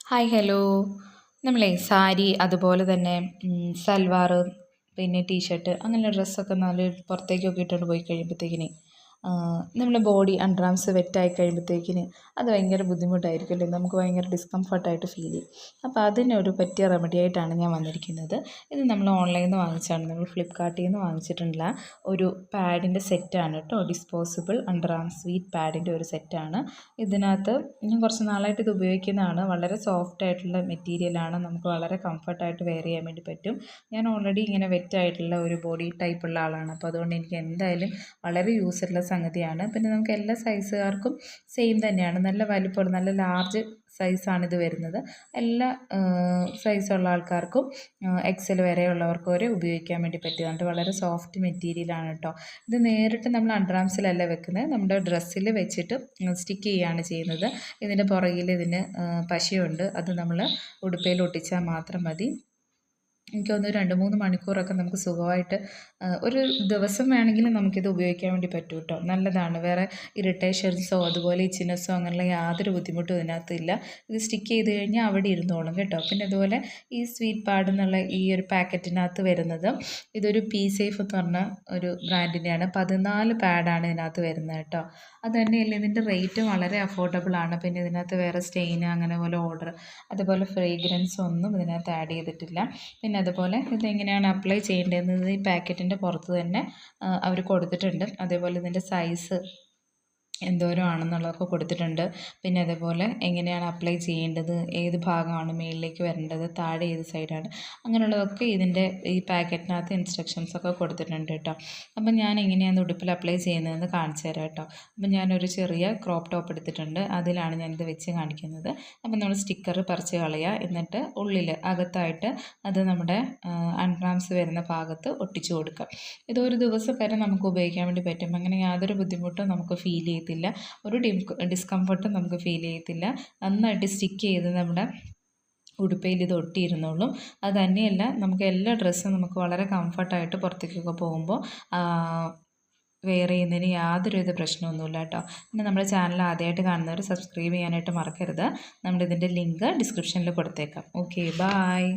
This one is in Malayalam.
Hi hello. നമ്മളെ സാരി അതുപോലെ തന്നെ സൽവാർ പിന്നെ ടീഷർട്ട് അങ്ങനെ ഡ്രസ്സൊക്കെ പുറത്തേക്കൊക്കെ ഇട്ടുകൊണ്ട് പോയി കഴിയുമ്പോഴത്തേക്കിന് നമ്മുടെ ബോഡി അണ്ടർ ആംസ് വെറ്റായി കഴിയുമ്പോഴത്തേക്കിന് അത് ഭയങ്കര ബുദ്ധിമുട്ടായിരിക്കും അല്ലേ, നമുക്ക് ഭയങ്കര ഡിസ്കംഫർട്ടായിട്ട് ഫീൽ ചെയ്യും. അപ്പോൾ അതിനൊരു പറ്റിയ റെമഡി ആയിട്ടാണ് ഞാൻ വന്നിരിക്കുന്നത്. ഇത് നമ്മൾ ഓൺലൈനിൽ നിന്ന് വാങ്ങിച്ചാണ്, നമ്മൾ ഫ്ലിപ്കാർട്ടിൽ നിന്ന് വാങ്ങിച്ചിട്ടുള്ള ഒരു പാഡിൻ്റെ സെറ്റാണ് കേട്ടോ. ഡിസ്പോസിബിൾ അണ്ടർ ആം സ്വീറ്റ് പാഡിൻ്റെ ഒരു സെറ്റാണ്. ഇതിനകത്ത് ഞാൻ കുറച്ച് നാളായിട്ട് ഇത് ഉപയോഗിക്കുന്നതാണ്. വളരെ സോഫ്റ്റ് ആയിട്ടുള്ള മെറ്റീരിയലാണ്, നമുക്ക് വളരെ കംഫർട്ടായിട്ട് വെയർ ചെയ്യാൻ വേണ്ടി പറ്റും. ഞാൻ ഓൾറെഡി ഇങ്ങനെ വെറ്റായിട്ടുള്ള ഒരു ബോഡി ടൈപ്പുള്ള ആളാണ്, അപ്പോൾ അതുകൊണ്ട് എനിക്ക് എന്തായാലും വളരെ യൂസ്ഫുള്ള സംഗതിയാണ്. പിന്നെ നമുക്ക് എല്ലാ സൈസുകാർക്കും സെയിം തന്നെയാണ്, നല്ല വലിപ്പമുള്ള നല്ല ലാർജ് സൈസാണിത് വരുന്നത്. എല്ലാ സൈസുള്ള ആൾക്കാർക്കും എക്സൽ വരെയുള്ളവർക്ക് വരെ ഉപയോഗിക്കാൻ വേണ്ടി പറ്റിയതുകൊണ്ട് വളരെ സോഫ്റ്റ് മെറ്റീരിയലാണ് കേട്ടോ. ഇത് നേരിട്ട് നമ്മൾ അണ്ടർ ആംസിലല്ല വെക്കുന്നത്, നമ്മുടെ ഡ്രസ്സിൽ വെച്ചിട്ട് സ്റ്റിക്ക് ചെയ്യുകയാണ് ചെയ്യുന്നത്. ഇതിൻ്റെ പുറകിൽ ഇതിന് പശയുണ്ട്, അത് നമ്മൾ ഉടുപ്പയിൽ ഒട്ടിച്ചാൽ മാത്രം മതി. എനിക്ക് തോന്നുന്നു 2-3 മണിക്കൂറൊക്കെ നമുക്ക് സുഖമായിട്ട് ഒരു ദിവസം വേണമെങ്കിലും നമുക്കിത് ഉപയോഗിക്കാൻ വേണ്ടി പറ്റും കേട്ടോ. നല്ലതാണ്, വേറെ ഇറിറ്റേഷൻസോ അതുപോലെ ഇച്ചിനെസ്സോ അങ്ങനെയുള്ള യാതൊരു ബുദ്ധിമുട്ടും ഇതിനകത്തില്ല. ഇത് സ്റ്റിക്ക് ചെയ്ത് കഴിഞ്ഞാൽ അവിടെ ഇരുന്നോളും കേട്ടോ. പിന്നെ അതുപോലെ ഈ സ്വീറ്റ് പാഡ് എന്നുള്ള ഈ ഒരു പാക്കറ്റിനകത്ത് വരുന്നത്, ഇതൊരു പി സേഫ് എന്ന് പറഞ്ഞ ഒരു ബ്രാൻഡിൻ്റെയാണ്. 14 പാഡാണ് ഇതിനകത്ത് വരുന്നത് കേട്ടോ. അത് തന്നെയല്ല, ഇതിൻ്റെ റേറ്റും വളരെ അഫോർഡബിൾ ആണ്. പിന്നെ ഇതിനകത്ത് വേറെ സ്റ്റെയിൻ അങ്ങനെ പോലെ ഓർഡർ അതുപോലെ ഫ്രേഗ്രൻസ് ഒന്നും ഇതിനകത്ത് ആഡ് ചെയ്തിട്ടില്ല. പിന്നെ അതുപോലെ ഇതെങ്ങനെയാണ് അപ്ലൈ ചെയ്യേണ്ടതെന്നത് ഈ പാക്കറ്റിൻ്റെ പുറത്ത് തന്നെ അവർ കൊടുത്തിട്ടുണ്ട്. അതേപോലെ ഇതിൻ്റെ സൈസ് എന്തോരം ആണെന്നുള്ളതൊക്കെ കൊടുത്തിട്ടുണ്ട്. പിന്നെ അതേപോലെ എങ്ങനെയാണ് അപ്ലൈ ചെയ്യേണ്ടത്, ഏത് ഭാഗമാണ് മുകളിലേക്ക് വരേണ്ടത്, താഴെ ഏത് സൈഡാണ്, അങ്ങനെയുള്ളതൊക്കെ ഇതിൻ്റെ ഈ പാക്കറ്റിനകത്ത് ഇൻസ്ട്രക്ഷൻസൊക്കെ കൊടുത്തിട്ടുണ്ട് കേട്ടോ. അപ്പം ഞാൻ എങ്ങനെയാണ് ഉടുപ്പിൽ അപ്ലൈ ചെയ്യുന്നതെന്ന് കാണിച്ചു തരാം കേട്ടോ. അപ്പം ഞാനൊരു ചെറിയ ക്രോപ്പ് ടോപ്പ് എടുത്തിട്ടുണ്ട്, അതിലാണ് ഞാനിത് വെച്ച് കാണിക്കുന്നത്. അപ്പം നമ്മൾ സ്റ്റിക്കർ പറിച്ച് കളയുക, എന്നിട്ട് ഉള്ളിൽ അകത്തായിട്ട് അത് നമ്മുടെ അണ്ടർ ആംസ് വരുന്ന ഭാഗത്ത് ഒട്ടിച്ചു കൊടുക്കുക. ഇതൊരു ദിവസം വരെ നമുക്ക് ഉപയോഗിക്കാൻ വേണ്ടി പറ്റും. അങ്ങനെ യാതൊരു ബുദ്ധിമുട്ടും നമുക്ക് ഫീൽ ചെയ്യത്തില്ല, ഒരു ഡിസ്കംഫർട്ടും നമുക്ക് ഫീൽ ചെയ്യത്തില്ല. നന്നായിട്ട് സ്റ്റിക്ക് ചെയ്ത് നമ്മുടെ ഉടുപ്പയിൽ ഇത് ഒട്ടിയിരുന്നോളും. അത് തന്നെയല്ല, നമുക്ക് എല്ലാ ഡ്രസ്സും നമുക്ക് വളരെ കംഫർട്ടായിട്ട് പുറത്തേക്കൊക്കെ പോകുമ്പോൾ വെയർ ചെയ്യുന്നതിന് യാതൊരുവിധ പ്രശ്നമൊന്നുമില്ല കേട്ടോ. പിന്നെ നമ്മുടെ ചാനൽ ആദ്യമായിട്ട് കാണുന്നവർ സബ്സ്ക്രൈബ് ചെയ്യാനായിട്ട് മറക്കരുത്. നമ്മളിതിൻ്റെ ലിങ്ക് ഡിസ്ക്രിപ്ഷനിൽ കൊടുത്തേക്കാം. Okay, bye.